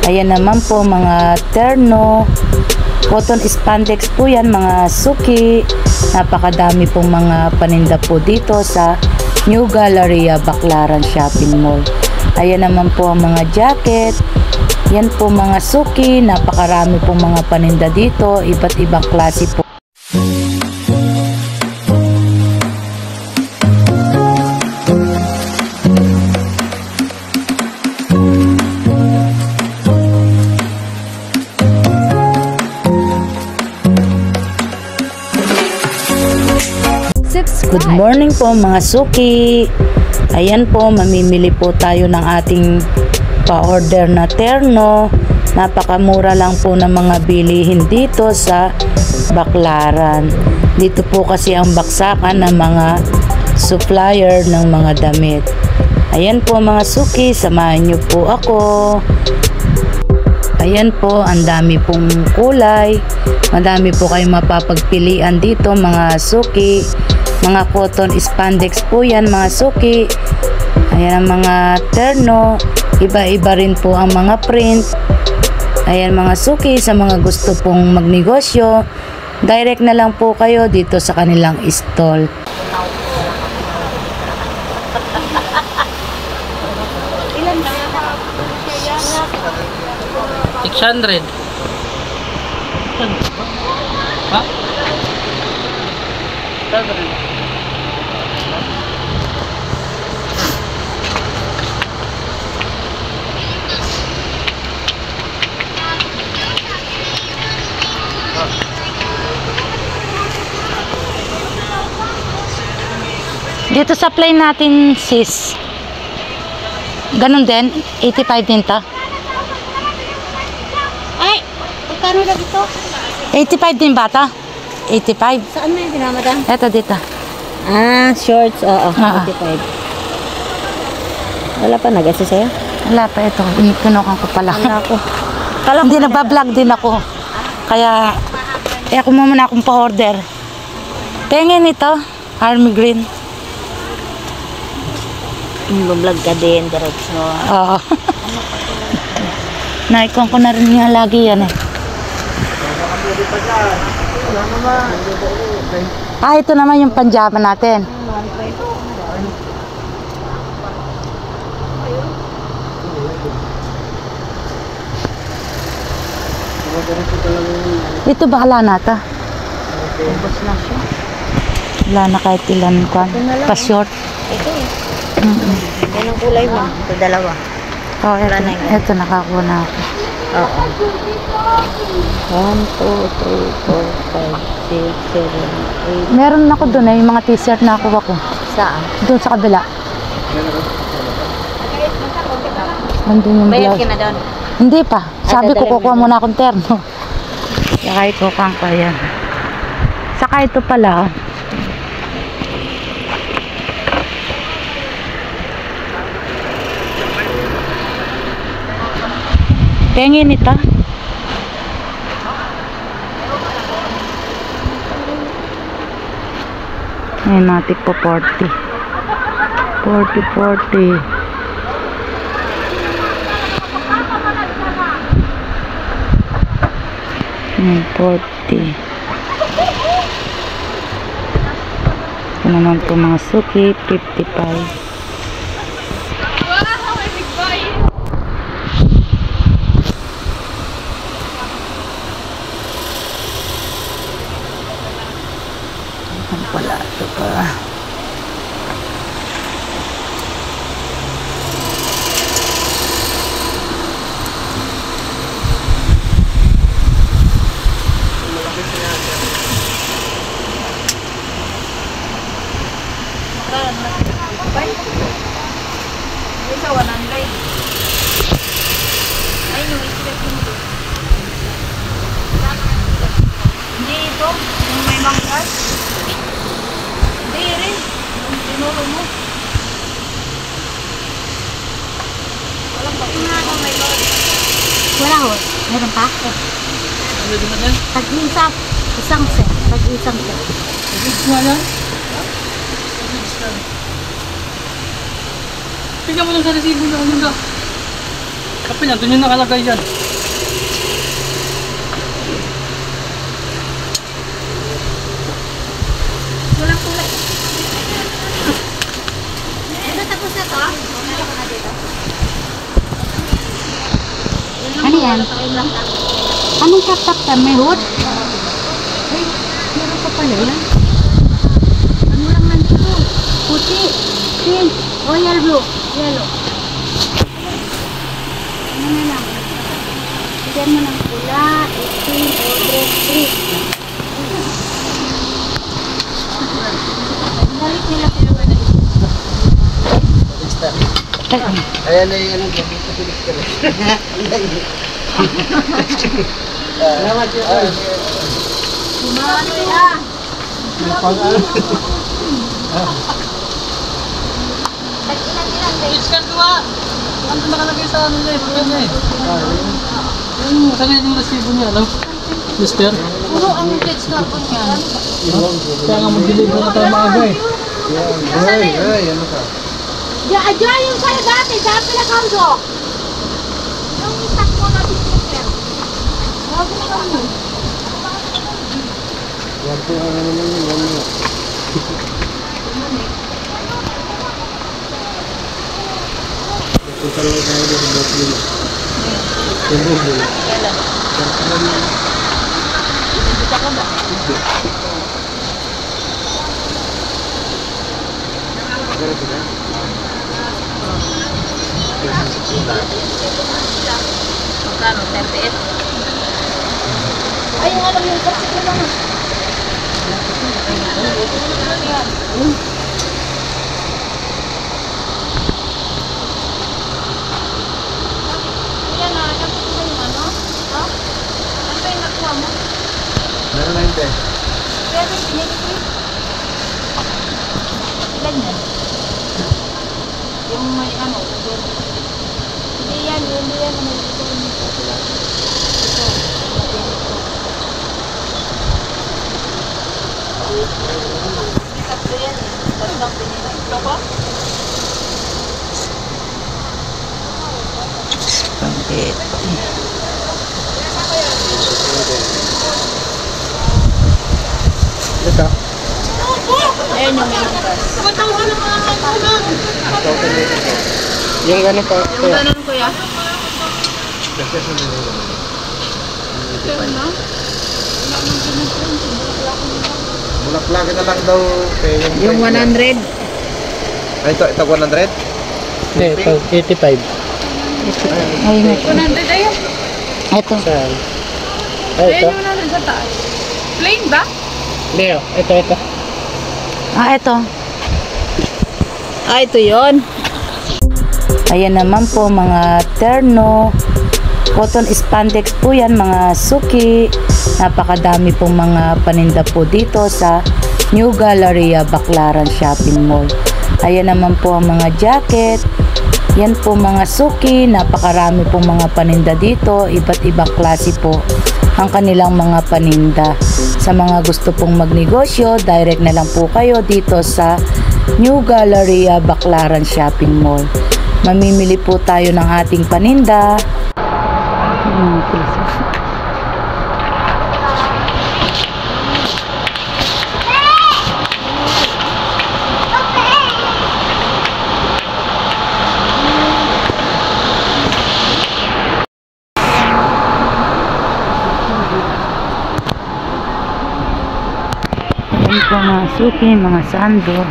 Ayan naman po mga terno, cotton spandex po yan, mga suki. Napakadami pong mga paninda po dito sa New Galleria Baclaran Shopping Mall. Ayan naman po ang mga jacket. Yan po mga suki, napakarami pong mga paninda dito, iba't ibang klase po. Good morning po mga suki. Ayan po, mamimili po tayo ng ating pa-order na terno. Napakamura lang po ng mga bilihin dito sa Baclaran. Dito po kasi ang baksakan ng mga supplier ng mga damit. Ayan po mga suki, samahan niyo po ako. Ayan po, ang dami pong kulay. Madami po kayong mapapagpilian dito mga suki. Mga cotton spandex po yan mga suki. Ayan ang mga terno. Iba-iba rin po ang mga print. Ayan mga suki, sa mga gusto pong magnegosyo, direct na lang po kayo dito sa kanilang stall. Ilan na? 600. Ha? 700. Dito sa plane natin sis, ganun din, 85 din ta. Ay, magkano na dito? 85 din bata? 85. Saan mo yung dinamadan? Eto dito. Ah, shorts. Oo, 85. Wala pa nag-assist sa'yo? Wala pa ito. Pinukan ko pala. Wala ko. Hindi nagbablog din ako. Kaya, ako muna akong pa-order. Tingin ito, army green. Vlog ka din, diretso. Oo. Naikon ko na rin nga lagi yan eh. Ah, ito naman yung panjama natin. Ito bahala na ito. Ubus na siya. Wala na kahit ilan kwan. Pa-short. Ito eh. Yan ang kulay mo. Ito dalawa. Oh, ito nakakuha na ako. Oo. 1, 2, 3, 4, 5, 6, 7, 8. Meron ako doon eh, yung mga t-shirt na nakuha ko. Saan? Doon sa kabila. Nandun yung Bayad blouse. ka na doon? Hindi pa. Sabi ko kukuha muna akong terno. Saka ikukuha ko yan. Saka ito pala. Pengin ito. Ayan natin po 40. 40. Ayan 40. Ito naman po mga suki 55. Wala ito pa. Isa 100. Ay, no, hindi ito. Yung may manggas. Hindi rin. Yung tinulo mo. Walang pa. Tingnan may lord. Wala ho. Meron pa? Ano din naman? Tag-isap. Isang set. Tag-isang set. Wala? Tingnan mo lang sa resibo na ano na. Kape niya, doon yung nakalagay yan. Walang kulay. Ano tapos na to? Ano yan? Anong tap-tap ka? May hood? Ay, meron ka pala yan. Ano lang man ito? Puti, pink, royal blue, yellow. Ano na lang? Bigyan mo ng pula, itim, orange, green. Balik nila po. Ayan na yung anong gabi sa pilik ka rin. Salamat yun. Ano yan? Tag-ilan-ilan kayo. Iskan ko nga! Ano nakalagay sa ano niya, pagkat niya eh. Saan yung resibo niya, alam? Mister? Puro ang dates na po niya. Kaya nga mag-deliver na tayo maaga eh. Ay, ano ka? Diyan yung sa'yo dati, saan pinakauso? Yung takbo na pinakauso. Huwag mo kami. Huwag ko ano naman yun, huwag mo. Punta lang tayo doon sa Boston. Yung Boston. Bibita ka ba? Magkano? 38? Ay, yung alam yung kapsit na naman. Yan na, kapsit na yung ano? Ha? Ano ba yung nakuha mo? Meron na yun, te. Kaya ba yung pinili? Ilan yan? Yung may ano? Hindi yan, hindi yan. May ito yung ito. Tatlo yan eh. Tatlong pinili. Ito ba? Bakit? Ito. Ayun yung minibus. Yung gano'n pa. Yung ganun kuya? Bulaklaki na lang daw. Yung 100? Ay, ito 100? Hindi, ito 85. Ayun. 100 ayun. Ito. Saan? Ay, ito. Ayun yung nandun sa taas. Plain ba? Hindi, ito. Ito. Ito yun. Ayan naman po mga terno. Cotton spandex po yan, mga suki. Napakadami pong mga paninda po dito sa New Galleria Baclaran Shopping Mall. Ayan naman po ang mga jacket. Yan po mga suki. Napakarami pong mga paninda dito. Iba't ibang klase po ang kanilang mga paninda. Sa mga gusto pong magnegosyo, direct na lang po kayo dito sa New Galleria Baclaran Shopping Mall. Mamimili po tayo ng ating paninda. Ayan po mga suki, mga sando.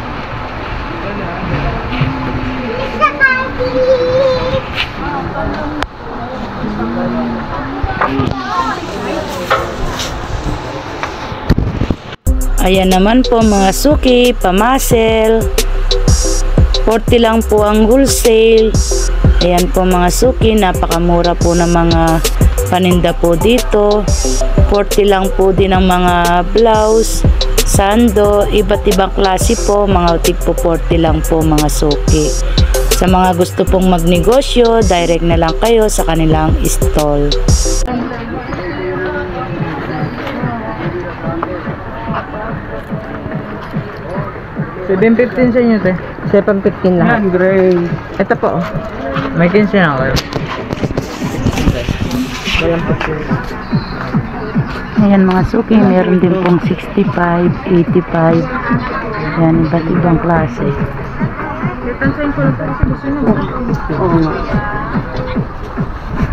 Ayan naman po mga suki, pamasel. 40 lang po ang wholesale. Ayan po mga suki, napakamura po ng mga paninda po dito. 40 lang po din ang mga blouse, sando, iba't ibang klase po, mga tipo 40 lang po mga suki. Sa mga gusto pong magnegosyo, direct na lang kayo sa kanilang stall. 7.15 sa inyo, te. 7.15 Yan, gray. Ito po. May 15 na ako. Ayan mga suki, meron din pong 65, 85. Ayan, iba't ibang klase.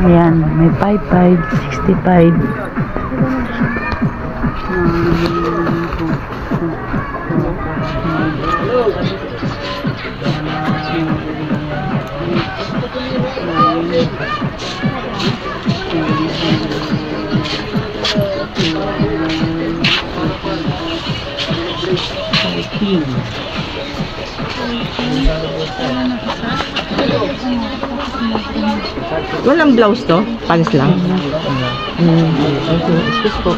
Ayan, may 55, 65. Walang blouse to? Pants lang? Excuse po.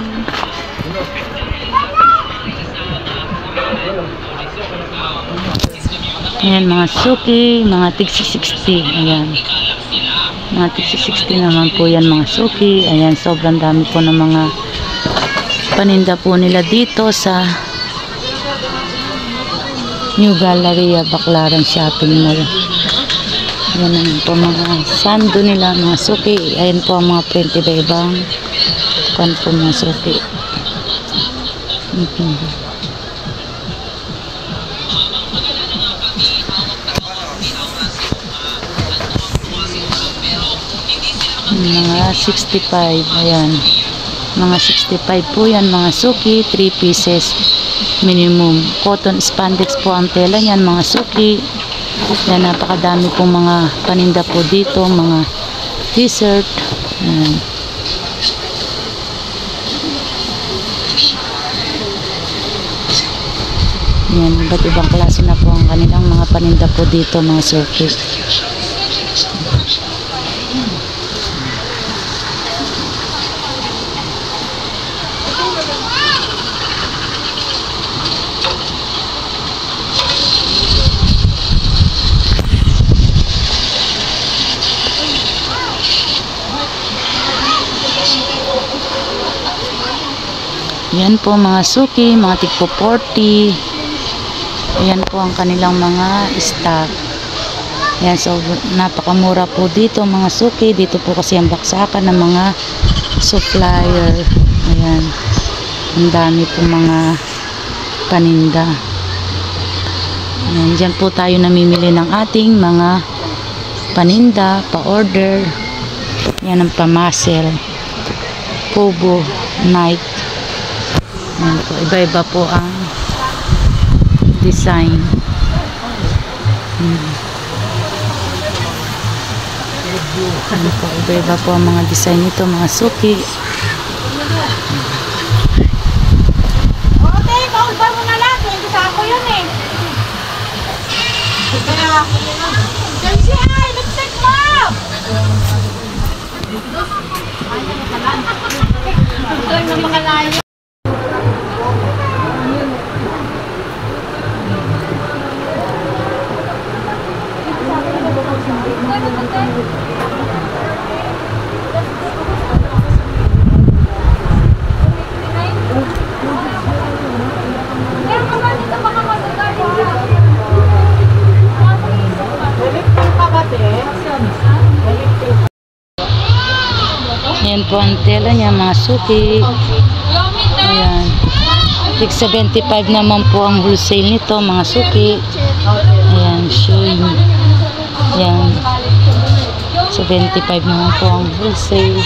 Ayan mga suki, mga tigsi 60. Ayan. Mga tigsi 60 naman po yan mga suki. Ayan, sobrang dami po ng mga paninda po nila dito sa New Galleria Baclaran Shopping Mall. Ayan naman po mga sando nila mga suki. Ayan po ang mga print iba-ibang kan po mga suki. Mga 65, ayan, mga 65 po yan mga suki, 3 pieces minimum. Cotton spandex po ang tela yan mga suki. Yan, napakadami pong mga paninda po dito, mga t-shirt. Ayan. Yan, iba't ibang klase na po ang kanilang mga paninda po dito mga suki. Yan po mga suki, mga tigpo 40. Ayan po ang kanilang mga stock. Ayan, so napakamura po dito mga suki. Dito po kasi ang baksakan ng mga supplier. Ayan, ang dami po mga paninda. Ayan, dyan po tayo namimili ng ating mga paninda, pa-order. Yan ang pamasel, Pobo, Night. Ayan po, iba-iba po ang design. Ayan po, iba-iba po ang mga design nito mga suki. Ote, kaulba mo na lang. Gusto ako yun eh. Kaya, Chelsea ay, lipstick mo! Ay, na makalayo. Ayan po ang tela niya mga suki. Ayan, tig 75 naman po ang wholesale nito mga suki. Ayan, shade. Ayan, 75 naman po ang wholesale.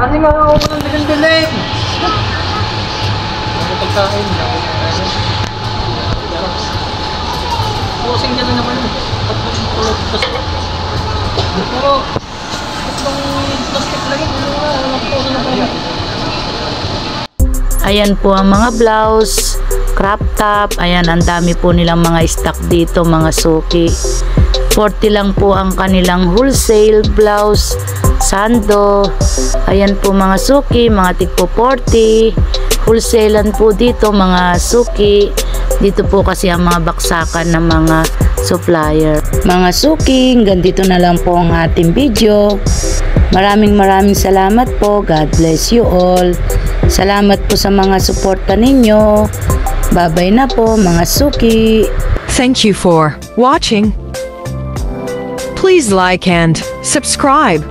Kasi nga ako ng dilim-dilim. Ano pagkain? Pusing ka na naman. Tatlong plastic lang yun. Ayan po ang mga blouse, crop top. Ayan, ang dami po nilang mga stock dito mga suki. 40 lang po ang kanilang wholesale blouse, sando. Ayan po mga suki, mga tigpo 40. Wholesalean po dito mga suki. Dito po kasi ang mga baksakan ng mga supplier. Mga suki, hanggang dito na lang po ang ating video. Maraming salamat po. God bless you all. Salamat po sa mga suporta ninyo. Bye-bye na po mga suki. Thank you for watching. Please like and subscribe.